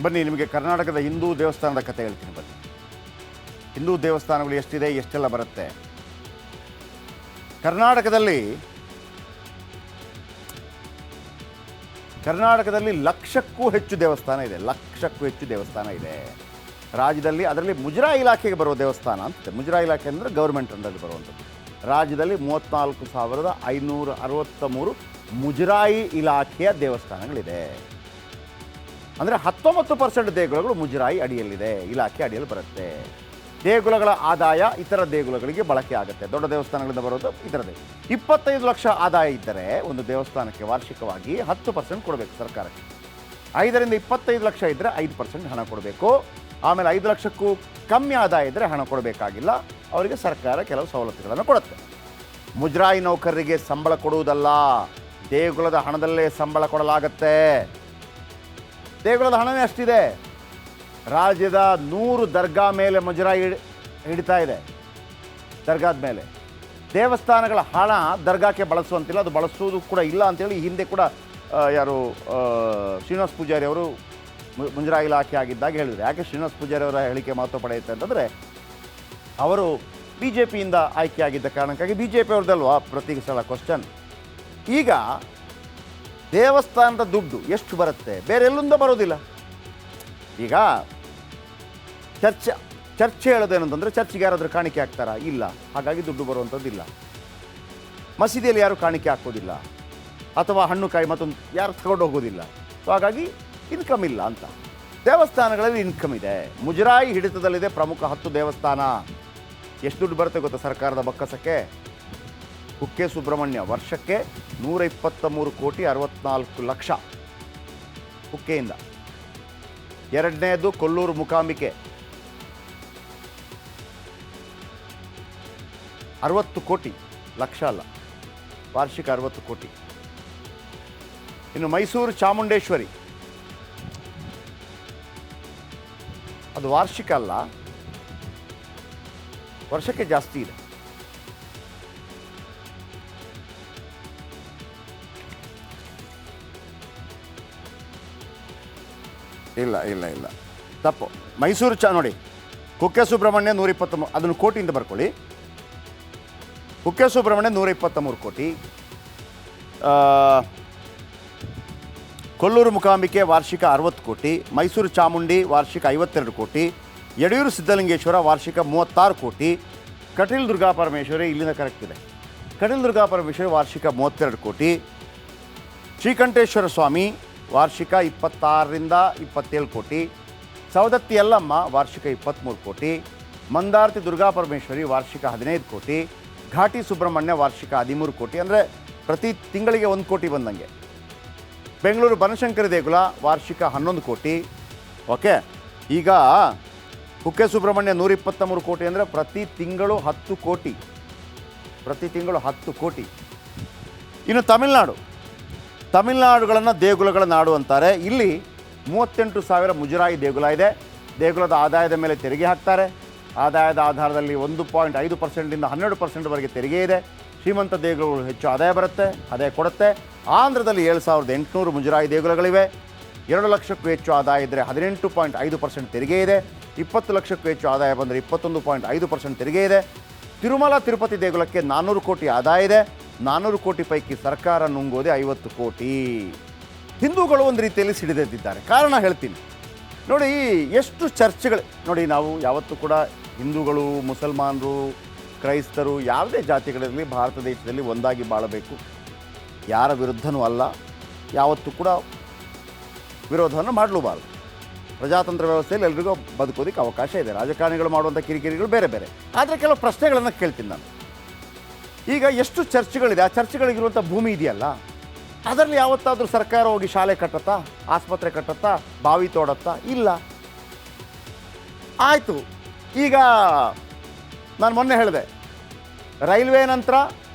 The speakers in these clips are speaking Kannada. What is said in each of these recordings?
ಬನ್ನಿ ನಿಮಗೆ ಕರ್ನಾಟಕದ ಹಿಂದೂ ದೇವಸ್ಥಾನದ ಕಥೆ ಹೇಳ್ತೀನಿ. ಬನ್ನಿ, ಹಿಂದೂ ದೇವಸ್ಥಾನಗಳು ಎಷ್ಟಿದೆ, ಎಷ್ಟೆಲ್ಲ ಬರುತ್ತೆ. ಕರ್ನಾಟಕದಲ್ಲಿ ಲಕ್ಷಕ್ಕೂ ಹೆಚ್ಚು ದೇವಸ್ಥಾನ ಇದೆ. ರಾಜ್ಯದಲ್ಲಿ ಅದರಲ್ಲಿ ಮುಜರಾಯಿ ಇಲಾಖೆಗೆ ಬರುವ ದೇವಸ್ಥಾನ ಅಂತಿದೆ. ಮುಜರಾಯಿ ಇಲಾಖೆ ಅಂದರೆ ಗೌರ್ಮೆಂಟ್ ಅಂಡರಲ್ಲಿ ಬರುವಂಥದ್ದು. ರಾಜ್ಯದಲ್ಲಿ 34,563 ಮುಜರಾಯಿ ಇಲಾಖೆಯ ದೇವಸ್ಥಾನಗಳಿದೆ. ಅಂದರೆ 19% ದೇಗುಲಗಳು ಮುಜರಾಯಿ ಅಡಿಯಲ್ಲಿದೆ, ಇಲಾಖೆ ಅಡಿಯಲ್ಲಿ ಬರುತ್ತೆ. ದೇಗುಲಗಳ ಆದಾಯ ಇತರ ದೇಗುಲಗಳಿಗೆ ಬಳಕೆ ಆಗುತ್ತೆ. ದೊಡ್ಡ ದೇವಸ್ಥಾನಗಳಿಂದ ಬರೋದು ಇತರದೇ. 25 ಲಕ್ಷ ಆದಾಯ ಇದ್ದರೆ ಒಂದು ದೇವಸ್ಥಾನಕ್ಕೆ ವಾರ್ಷಿಕವಾಗಿ 10% ಕೊಡಬೇಕು ಸರ್ಕಾರಕ್ಕೆ. 5ರಿಂದ 25 ಲಕ್ಷ ಇದ್ದರೆ 5% ಹಣ ಕೊಡಬೇಕು. ಆಮೇಲೆ 5 ಲಕ್ಷಕ್ಕೂ ಕಮ್ಮಿ ಆದಾಯ ಇದ್ದರೆ ಹಣ ಕೊಡಬೇಕಾಗಿಲ್ಲ. ಅವರಿಗೆ ಸರ್ಕಾರ ಕೆಲವು ಸವಲತ್ತುಗಳನ್ನು ಕೊಡುತ್ತೆ. ಮುಜರಾಯಿ ನೌಕರರಿಗೆ ಸಂಬಳ ಕೊಡುವುದಲ್ಲ, ದೇಗುಲದ ಹಣದಲ್ಲೇ ಸಂಬಳ ಕೊಡಲಾಗತ್ತೆ. ದೇಗುಲದ ಹಣವೇ ಅಷ್ಟಿದೆ. ರಾಜ್ಯದ 100 ದರ್ಗಾ ಮೇಲೆ ಮುಜರಾಯಿ ಹಿಡಿತಾ ಇದೆ. ದರ್ಗಾದ ಮೇಲೆ ದೇವಸ್ಥಾನಗಳ ಹಣ ದರ್ಗಾಕ್ಕೆ ಬಳಸುವಂತಿಲ್ಲ, ಅದು ಬಳಸುವುದು ಕೂಡ ಇಲ್ಲ ಅಂತೇಳಿ ಹಿಂದೆ ಕೂಡ ಶ್ರೀನಿವಾಸ ಪೂಜಾರಿ ಅವರು ಮುಜರಾಯಿ ಇಲಾಖೆ ಆಗಿದ್ದಾಗ ಹೇಳಿದರು. ಯಾಕೆ ಶ್ರೀನಿವಾಸ ಪೂಜಾರಿ ಅವರ ಹೇಳಿಕೆ ಮಹತ್ವ ಪಡೆಯುತ್ತೆ ಅಂತಂದರೆ, ಅವರು BJPಯಿಂದ ಆಯ್ಕೆಯಾಗಿದ್ದ ಕಾರಣಕ್ಕಾಗಿ BJP ಅವ್ರದ್ದಲ್ವಾ ಪ್ರತಿ ಸಲ ಕ್ವಶನ್. ಈಗ ದೇವಸ್ಥಾನದ ದುಡ್ಡು ಎಷ್ಟು ಬರುತ್ತೆ, ಬೇರೆ ಎಲ್ಲಿಂದ ಬರೋದಿಲ್ಲ. ಈಗ ಚರ್ಚೆ ಹೇಳೋದೇನಂತಂದರೆ, ಚರ್ಚಿಗೆ ಯಾರಾದರೂ ಕಾಣಿಕೆ ಹಾಕ್ತಾರಾ? ಇಲ್ಲ. ಹಾಗಾಗಿ ದುಡ್ಡು ಬರುವಂಥದ್ದಿಲ್ಲ. ಮಸೀದಿಯಲ್ಲಿ ಯಾರು ಕಾಣಿಕೆ ಹಾಕೋದಿಲ್ಲ, ಅಥವಾ ಹಣ್ಣು ಕಾಯಿ ಮತ್ತೊಂದು ಯಾರು ತಗೊಂಡು ಹೋಗೋದಿಲ್ಲ. ಸೊ ಹಾಗಾಗಿ ಇನ್ಕಮ್ ಇಲ್ಲ ಅಂತ. ದೇವಸ್ಥಾನಗಳಲ್ಲಿ ಇನ್ಕಮ್ ಇದೆ. ಮುಜರಾಯಿ ಹಿಡಿತದಲ್ಲಿದೆ ಪ್ರಮುಖ 10 ದೇವಸ್ಥಾನ. ಎಷ್ಟು ದುಡ್ಡು ಬರುತ್ತೆ ಗೊತ್ತಾ ಸರ್ಕಾರದ ಬೊಕ್ಕಸಕ್ಕೆ? ಕುಕ್ಕೆ ಸುಬ್ರಹ್ಮಣ್ಯ ವರ್ಷಕ್ಕೆ 123,64 ಲಕ್ಷ ಕುಕ್ಕೆಯಿಂದ. ಎರಡನೇದು ಕೊಲ್ಲೂರು ಮೂಕಾಂಬಿಕೆ 60 ಕೋಟಿ, ಲಕ್ಷ ಅಲ್ಲ, ವಾರ್ಷಿಕ 60 ಕೋಟಿ. ಇನ್ನು ಮೈಸೂರು ಚಾಮುಂಡೇಶ್ವರಿ, ಅದು ವಾರ್ಷಿಕ ಅಲ್ಲ, ವರ್ಷಕ್ಕೆ ಜಾಸ್ತಿ ಇದೆ. ಇಲ್ಲ ತಪ್ಪು. ಮೈಸೂರು ನೋಡಿ, ಕುಕ್ಕೆ ಸುಬ್ರಹ್ಮಣ್ಯ 123, ಅದನ್ನು ಕೋಟಿಯಿಂದ ಬರ್ಕೊಳ್ಳಿ. ಕುಕ್ಕೆ ಸುಬ್ರಹ್ಮಣ್ಯ 123 ಕೋಟಿ. ಕೊಲ್ಲೂರು ಮೂಕಾಂಬಿಕೆ ವಾರ್ಷಿಕ 60 ಕೋಟಿ. ಮೈಸೂರು ಚಾಮುಂಡಿ ವಾರ್ಷಿಕ 52 ಕೋಟಿ. ಯಡಿಯೂರು ಸಿದ್ಧಲಿಂಗೇಶ್ವರ ವಾರ್ಷಿಕ 36 ಕೋಟಿ. ಕಟೀಲು ದುರ್ಗಾ ಪರಮೇಶ್ವರಿ, ಇಲ್ಲಿಂದ ಕರೆಕ್ಟ್ ಇದೆ, ಕಟೀಲು ದುರ್ಗಾ ಪರಮೇಶ್ವರಿ ವಾರ್ಷಿಕ 32 ಕೋಟಿ. ಶ್ರೀಕಂಠೇಶ್ವರ ಸ್ವಾಮಿ ವಾರ್ಷಿಕ 26ರಿಂದ 27 ಕೋಟಿ. ಸವದತ್ತಿ ಯಲ್ಲಮ್ಮ ವಾರ್ಷಿಕ 23 ಕೋಟಿ. ಮಂದಾರ್ತಿ ದುರ್ಗಾ ಪರಮೇಶ್ವರಿ ವಾರ್ಷಿಕ 15 ಕೋಟಿ. ಘಾಟಿ ಸುಬ್ರಹ್ಮಣ್ಯ ವಾರ್ಷಿಕ 13 ಕೋಟಿ. ಅಂದರೆ ಪ್ರತಿ ತಿಂಗಳಿಗೆ 1 ಕೋಟಿ ಬಂದಂಗೆ. ಬೆಂಗಳೂರು ಬನಶಂಕರಿ ದೇಗುಲ ವಾರ್ಷಿಕ 11 ಕೋಟಿ. ಓಕೆ, ಈಗ ಕುಕ್ಕೆ ಸುಬ್ರಹ್ಮಣ್ಯ 123 ಕೋಟಿ ಅಂದರೆ ಪ್ರತಿ ತಿಂಗಳು 10 ಕೋಟಿ. ಇನ್ನು ತಮಿಳುನಾಡುಗಳನ್ನು ದೇಗುಲಗಳ ನಾಡು ಅಂತಾರೆ. ಇಲ್ಲಿ 38,000 ಮುಜರಾಯಿ ದೇಗುಲ ಇದೆ. ದೇಗುಲದ ಆದಾಯದ ಮೇಲೆ ತೆರಿಗೆ ಹಾಕ್ತಾರೆ. ಆದಾಯದ ಆಧಾರದಲ್ಲಿ 1.5%ದಿಂದ 12%ವರೆಗೆ ತೆರಿಗೆ ಇದೆ. ಶ್ರೀಮಂತ ದೇಗುಲಗಳು ಹೆಚ್ಚು ಆದಾಯ ಬರುತ್ತೆ, ಆದಾಯ ಕೊಡುತ್ತೆ. ಆಂಧ್ರದಲ್ಲಿ 7,800 ಮುಜರಾಯಿ ದೇಗುಲಗಳಿವೆ. 2 ಲಕ್ಷಕ್ಕೂ ಹೆಚ್ಚು ಆದಾಯ ಇದ್ದರೆ 18.5% ತೆರಿಗೆ ಇದೆ. 20 ಲಕ್ಷಕ್ಕೂ ಹೆಚ್ಚು ಆದಾಯ ಬಂದರೆ 21.5% ತೆರಿಗೆ ಇದೆ. ತಿರುಮಲ ತಿರುಪತಿ ದೇಗುಲಕ್ಕೆ 400 ಕೋಟಿ ಆದಾಯ ಇದೆ. 400 ಕೋಟಿ ಪೈಕಿ ಸರ್ಕಾರ ನುಂಗೋದೆ 50 ಕೋಟಿ. ಹಿಂದೂಗಳು ಒಂದು ರೀತಿಯಲ್ಲಿ ಸಿಡಿದೆದ್ದಿದ್ದಾರೆ. ಕಾರಣ ಹೇಳ್ತೀನಿ ನೋಡಿ. ಎಷ್ಟು ಚರ್ಚೆಗಳು ನೋಡಿ. ನಾವು ಯಾವತ್ತೂ ಕೂಡ ಹಿಂದೂಗಳು, ಮುಸಲ್ಮಾನರು, ಕ್ರೈಸ್ತರು, ಯಾವುದೇ ಜಾತಿಗಳಿರಲಿ ಭಾರತ ದೇಶದಲ್ಲಿ ಒಂದಾಗಿ ಬಾಳಬೇಕು. ಯಾರ ವಿರುದ್ಧನೂ ಅಲ್ಲ, ಯಾವತ್ತೂ ಕೂಡ ವಿರೋಧವನ್ನು ಮಾಡಲೂಬಾರದು. ಪ್ರಜಾತಂತ್ರ ವ್ಯವಸ್ಥೆಯಲ್ಲಿ ಎಲ್ರಿಗೂ ಬದುಕೋದಕ್ಕೆ ಅವಕಾಶ ಇದೆ. ರಾಜಕಾರಣಿಗಳು ಮಾಡುವಂಥ ಕಿರಿಕಿರಿಗಳು ಬೇರೆ ಬೇರೆ. ಆದರೆ ಕೆಲವು ಪ್ರಶ್ನೆಗಳನ್ನು ಕೇಳ್ತೀನಿ ನಾನು. ಈಗ ಎಷ್ಟು ಚರ್ಚ್ಗಳಿದೆ, ಆ ಚರ್ಚ್ಗಳಿಗಿರುವಂಥ ಭೂಮಿ ಇದೆಯಲ್ಲ, ಅದರಲ್ಲಿ ಯಾವತ್ತಾದರೂ ಸರ್ಕಾರ ಹೋಗಿ ಶಾಲೆ ಕಟ್ಟತ್ತಾ, ಆಸ್ಪತ್ರೆ ಕಟ್ಟತ್ತಾ, ಬಾವಿ ತೋಡತ್ತಾ? ಇಲ್ಲ. ಆಯಿತು, ಈಗ ನಾನು ಮೊನ್ನೆ ಹೇಳಿದೆ, ರೈಲ್ವೆ ನಂತರ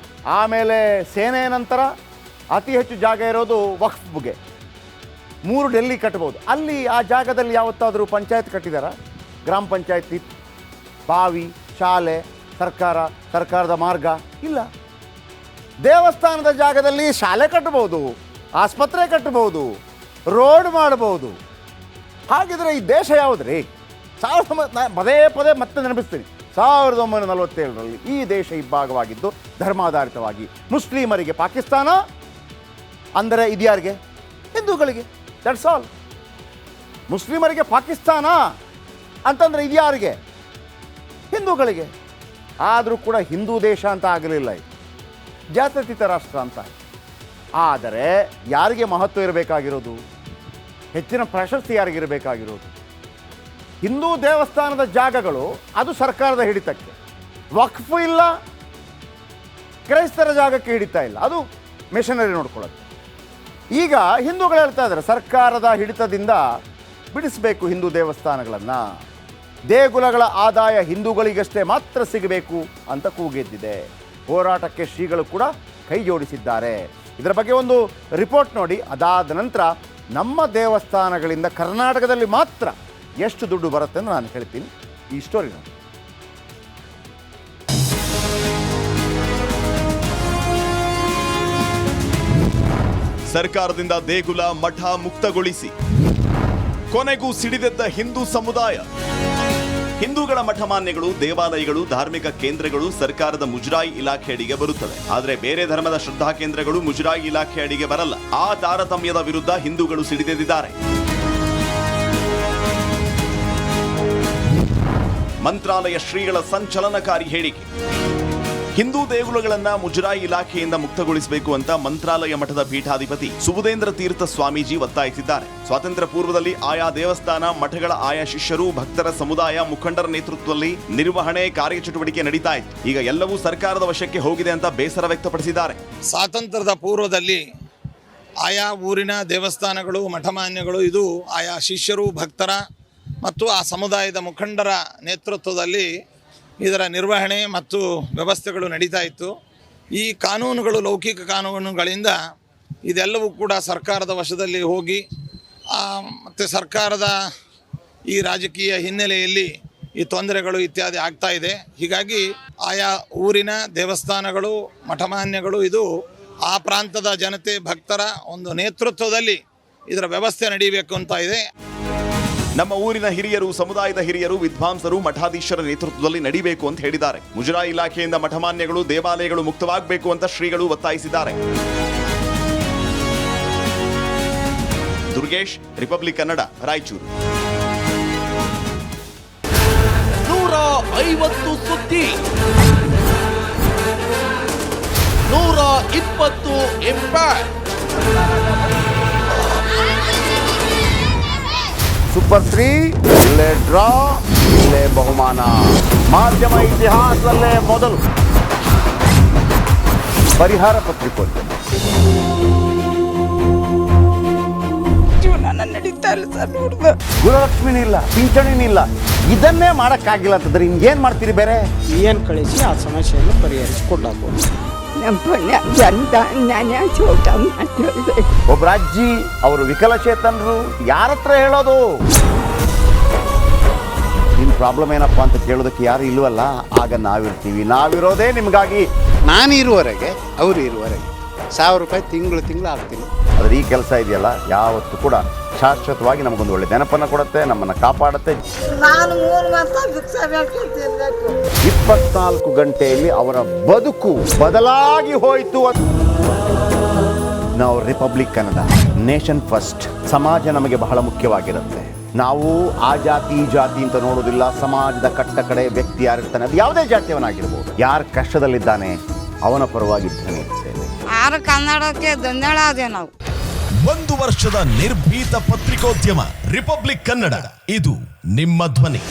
ಆಮೇಲೆ ಸೇನೆ ನಂತರ ಅತಿ ಹೆಚ್ಚು ಜಾಗ ಇರೋದು ವಕ್ಫ್ಗೆ. 3 ಡೆಲ್ಲಿ ಕಟ್ಬೋದು. ಅಲ್ಲಿ ಆ ಜಾಗದಲ್ಲಿ ಯಾವತ್ತಾದರೂ ಪಂಚಾಯತ್ ಕಟ್ಟಿದಾರ? ಗ್ರಾಮ ಪಂಚಾಯತಿ, ಬಾವಿ, ಶಾಲೆ, ಸರ್ಕಾರದ ಮಾರ್ಗ ಇಲ್ಲ. ದೇವಸ್ಥಾನದ ಜಾಗದಲ್ಲಿ ಶಾಲೆ ಕಟ್ಟಬಹುದು, ಆಸ್ಪತ್ರೆ ಕಟ್ಟಬಹುದು, ರೋಡ್ ಮಾಡಬಹುದು. ಹಾಗಿದ್ರೆ ಈ ದೇಶ ಯಾವುದ್ರಿ? ಪದೇ ಪದೇ ಮತ್ತೆ ನೆನಪಿಸ್ತೀನಿ, 1947ರಲ್ಲಿ ಈ ದೇಶ ಇಬ್ಬಾಗವಾಗಿದ್ದು ಧರ್ಮಾಧಾರಿತವಾಗಿ. ಮುಸ್ಲಿಮರಿಗೆ ಪಾಕಿಸ್ತಾನ ಅಂದರೆ ಇದ್ಯಾರಿಗೆ? ಹಿಂದೂಗಳಿಗೆ. That's all. ಮುಸ್ಲಿಮರಿಗೆ ಪಾಕಿಸ್ತಾನ ಅಂತಂದರೆ ಇದ್ಯಾರಿಗೆ? ಹಿಂದೂಗಳಿಗೆ. ಆದರೂ ಕೂಡ ಹಿಂದೂ ದೇಶ ಅಂತ ಆಗಲಿಲ್ಲ, ಇದು ಜಾತ್ಯತೀತ ರಾಷ್ಟ್ರ ಅಂತ. ಆದರೆ ಯಾರಿಗೆ ಮಹತ್ವ ಇರಬೇಕಾಗಿರೋದು? ಹೆಚ್ಚಿನ ಪ್ರಶಸ್ತಿ ಯಾರಿಗಿರಬೇಕಾಗಿರೋದು? ಹಿಂದೂ ದೇವಸ್ಥಾನದ ಜಾಗಗಳು ಅದು ಸರ್ಕಾರದ ಹಿಡಿತಕ್ಕೆ, ವಕ್ಫ್ ಇಲ್ಲ, ಕ್ರೈಸ್ತರ ಜಾಗಕ್ಕೆ ಹಿಡಿತಾ ಇಲ್ಲ, ಅದು ಮಿಷನರಿ ನೋಡ್ಕೊಳ್ಳುತ್ತೆ. ಈಗ ಹಿಂದೂಗಳು ಹೇಳ್ತಾ ಇದ್ದಾರೆ ಸರ್ಕಾರದ ಹಿಡಿತದಿಂದ ಬಿಡಿಸಬೇಕು ಹಿಂದೂ ದೇವಸ್ಥಾನಗಳನ್ನು, ದೇಗುಲಗಳ ಆದಾಯ ಹಿಂದೂಗಳಿಗಷ್ಟೇ ಮಾತ್ರ ಸಿಗಬೇಕು ಅಂತ ಕೂಗೆದ್ದಿದೆ. ಹೋರಾಟಕ್ಕೆ ಶ್ರೀಗಳು ಕೂಡ ಕೈ ಜೋಡಿಸಿದ್ದಾರೆ. ಇದರ ಬಗ್ಗೆ ಒಂದು ರಿಪೋರ್ಟ್ ನೋಡಿ. ಅದಾದ ನಂತರ ನಮ್ಮ ದೇವಸ್ಥಾನಗಳಿಂದ ಕರ್ನಾಟಕದಲ್ಲಿ ಮಾತ್ರ ಎಷ್ಟು ದುಡ್ಡು ಬರುತ್ತೆ ಅಂತ ನಾನು ಹೇಳ್ತೀನಿ. ಈ ಸ್ಟೋರಿ ನೋಡಿ. ಸರ್ಕಾರದಿಂದ ದೇಗುಲ ಮಠ ಮುಕ್ತಗೊಳಿಸಿ ಕೊನೆಗೂ ಸಿಡಿದೆದ್ದ ಹಿಂದೂ ಸಮುದಾಯ. ಹಿಂದೂಗಳ ಮಠಮಾನ್ಯಗಳು, ದೇವಾಲಯಗಳು, ಧಾರ್ಮಿಕ ಕೇಂದ್ರಗಳು ಸರ್ಕಾರದ ಮುಜರಾಯಿ ಇಲಾಖೆ ಅಡಿಗೆ ಬರುತ್ತವೆ. ಆದರೆ ಬೇರೆ ಧರ್ಮದ ಶ್ರದ್ಧಾ ಕೇಂದ್ರಗಳು ಮುಜರಾಯಿ ಇಲಾಖೆ ಅಡಿಗೆ ಬರಲ್ಲ. ಆ ತಾರತಮ್ಯದ ವಿರುದ್ಧ ಹಿಂದೂಗಳು ಸಿಡಿದೆದ್ದಿದ್ದಾರೆ. ಮಂತ್ರಾಲಯ ಶ್ರೀಗಳ ಸಂಚಲನಕಾರಿ ಹೇಳಿಕೆ. ಹಿಂದೂ ದೇಗುಲಗಳನ್ನ ಮುಜರಾಯಿ ಇಲಾಖೆಯಿಂದ ಮುಕ್ತಗೊಳಿಸಬೇಕು ಅಂತ ಮಂತ್ರಾಲಯ ಮಠದ ಪೀಠಾಧಿಪತಿ ಸುಬುಧೇಂದ್ರ ತೀರ್ಥ ಸ್ವಾಮೀಜಿ ಒತ್ತಾಯಿಸಿದ್ದಾರೆ. ಸ್ವಾತಂತ್ರ್ಯ ಪೂರ್ವದಲ್ಲಿ ಆಯಾ ದೇವಸ್ಥಾನ ಮಠಗಳ ಆಯಾ ಶಿಷ್ಯರು, ಭಕ್ತರ ಸಮುದಾಯ, ಮುಖಂಡರ ನೇತೃತ್ವದಲ್ಲಿ ನಿರ್ವಹಣೆ ಕಾರ್ಯಚಟುವಟಿಕೆ ನಡೀತಾ ಇತ್ತು. ಈಗ ಎಲ್ಲವೂ ಸರ್ಕಾರದ ವಶಕ್ಕೆ ಹೋಗಿದೆ ಅಂತ ಬೇಸರ ವ್ಯಕ್ತಪಡಿಸಿದ್ದಾರೆ. ಸ್ವಾತಂತ್ರ್ಯದ ಪೂರ್ವದಲ್ಲಿ ಆಯಾ ಊರಿನ ದೇವಸ್ಥಾನಗಳು, ಮಠಮಾನ್ಯಗಳು ಇದು ಆಯಾ ಶಿಷ್ಯರು, ಭಕ್ತರ ಮತ್ತು ಆ ಸಮುದಾಯದ ಮುಖಂಡರ ನೇತೃತ್ವದಲ್ಲಿ ಇದರ ನಿರ್ವಹಣೆ ಮತ್ತು ವ್ಯವಸ್ಥೆಗಳು ನಡೀತಾ ಇತ್ತು. ಈ ಕಾನೂನುಗಳು, ಲೌಕಿಕ ಕಾನೂನುಗಳಿಂದ ಇದೆಲ್ಲವೂ ಕೂಡ ಸರ್ಕಾರದ ವಶದಲ್ಲಿ ಹೋಗಿ ಮತ್ತು ಸರ್ಕಾರದ ಈ ರಾಜಕೀಯ ಹಿನ್ನೆಲೆಯಲ್ಲಿ ಈ ತೊಂದರೆಗಳು ಇತ್ಯಾದಿ ಆಗ್ತಾ ಇದೆ. ಹೀಗಾಗಿ ಆಯಾ ಊರಿನ ದೇವಸ್ಥಾನಗಳು, ಮಠಮಾನ್ಯಗಳು ಇದು ಆ ಪ್ರಾಂತದ ಜನತೆ, ಭಕ್ತರ ಒಂದು ನೇತೃತ್ವದಲ್ಲಿ ಇದರ ವ್ಯವಸ್ಥೆ ನಡೀಬೇಕು ಅಂತ ಇದೆ. ನಮ್ಮ ಊರಿನ ಹಿರಿಯರು, ಸಮುದಾಯದ ಹಿರಿಯರು, ವಿದ್ವಾಂಸರು, ಮಠಾಧೀಶರ ನೇತೃತ್ವದಲ್ಲಿ ನಡೀಬೇಕು ಅಂತ ಹೇಳಿದ್ದಾರೆ. ಮುಜರಾಯಿ ಇಲಾಖೆಯಿಂದ ಮಠಮಾನ್ಯಗಳು, ದೇವಾಲಯಗಳು ಮುಕ್ತವಾಗಬೇಕು ಅಂತ ಶ್ರೀಗಳು ಒತ್ತಾಯಿಸಿದ್ದಾರೆ. ದುರ್ಗೇಶ್, ರಿಪಬ್ಲಿಕ್ ಕನ್ನಡ, ರಾಯಚೂರು. 150 ಸುದ್ದಿ, 120 ಇಂಪ್ಯಾಕ್ಟ್. ಸೂಪರ್ 3 ಇಲ್ಲೇ ಡ್ರಾ, ಇಲ್ಲೇ ಬಹುಮಾನ. ಮಾಧ್ಯಮ ಇತಿಹಾಸದಲ್ಲೇ ಮೊದಲು ಪರಿಹಾರ ಪತ್ರಿಕೋದ್ಯಮ. ಜೀವನ ನಡೀತಾ ಇಲ್ಲ ಸರ್. ಗುರುಲಕ್ಷ್ಮಿನಿಲ್ಲ, ಪಿಂಚಣಿನಿಲ್ಲ, ಇದನ್ನೇ ಮಾಡೋಕ್ಕಾಗಿಲ್ಲ ಅಂತಂದ್ರೆ ಇನ್ನೇನು ಮಾಡ್ತೀರಿ ಬೇರೆ? ಏನು ಕಳಿಸಿ ಆ ಸಮಸ್ಯೆಯನ್ನು ಪರಿಹರಿಸಿಕೊಡ್ಲಾಗ್ಬೋದು. ಒಬ್ಬ ಅಜ್ಜಿ, ಅವರು ವಿಕಲಚೇತನರು, ಯಾರ ಹತ್ರ ಹೇಳೋದು? ನಿನ್ನ ಪ್ರಾಬ್ಲಮ್ ಏನಪ್ಪ ಅಂತ ಕೇಳೋದಕ್ಕೆ ಯಾರು ಇಲ್ವಲ್ಲ. ಆಗ ನಾವಿರ್ತೀವಿ. ನಾವಿರೋದೇ ನಿಮಗಾಗಿ. ನಾನು ಇರುವವರೆಗೆ, ಅವರು ಇರುವವರೆಗೆ 1000 ರೂಪಾಯಿ ತಿಂಗಳು ಆಗ್ತೀನಿ. ಆದರೆ ಈ ಕೆಲಸ ಇದೆಯಲ್ಲ, ಯಾವತ್ತೂ ಕೂಡ ಶಾಶ್ವತವಾಗಿ ನಮಗೊಂದು ಒಳ್ಳೆ ನೆನಪನ್ನು ಕೊಡುತ್ತೆ, ನಮ್ಮನ್ನು ಕಾಪಾಡುತ್ತೆ. 24 ಗಂಟೆಯಲ್ಲಿ ಅವರ ಬದುಕು ಬದಲಾಗಿ ಹೋಯಿತು. ನಾವು ರಿಪಬ್ಲಿಕ್ ಕನ್ನಡ, ನೇಷನ್ ಫಸ್ಟ್. ಸಮಾಜ ನಮಗೆ ಬಹಳ ಮುಖ್ಯವಾಗಿರುತ್ತೆ. ನಾವು ಆ ಜಾತಿ ಈ ಜಾತಿ ಅಂತ ನೋಡೋದಿಲ್ಲ. ಸಮಾಜದ ಕಟ್ಟ ಕಡೆ ವ್ಯಕ್ತಿ ಯಾರಿರ್ತಾನೆ, ಅದು ಯಾವುದೇ ಜಾತಿಯವನಾಗಿರ್ಬೋದು, ಯಾರು ಕಷ್ಟದಲ್ಲಿದ್ದಾನೆ ಅವನ ಪರವಾಗಿ ಧ್ವನಿ ಇರ್ತೇವೆ. ಕನ್ನಡಕ್ಕೆ ಧನ್ಯವಾದ. ನಾವು 1 ವರ್ಷದ ನಿರ್ಭೀತ ಪತ್ರಿಕೋದ್ಯಮ ರಿಪಬ್ಲಿಕ್ ಕನ್ನಡ, ಇದು ನಿಮ್ಮ ಧ್ವನಿ.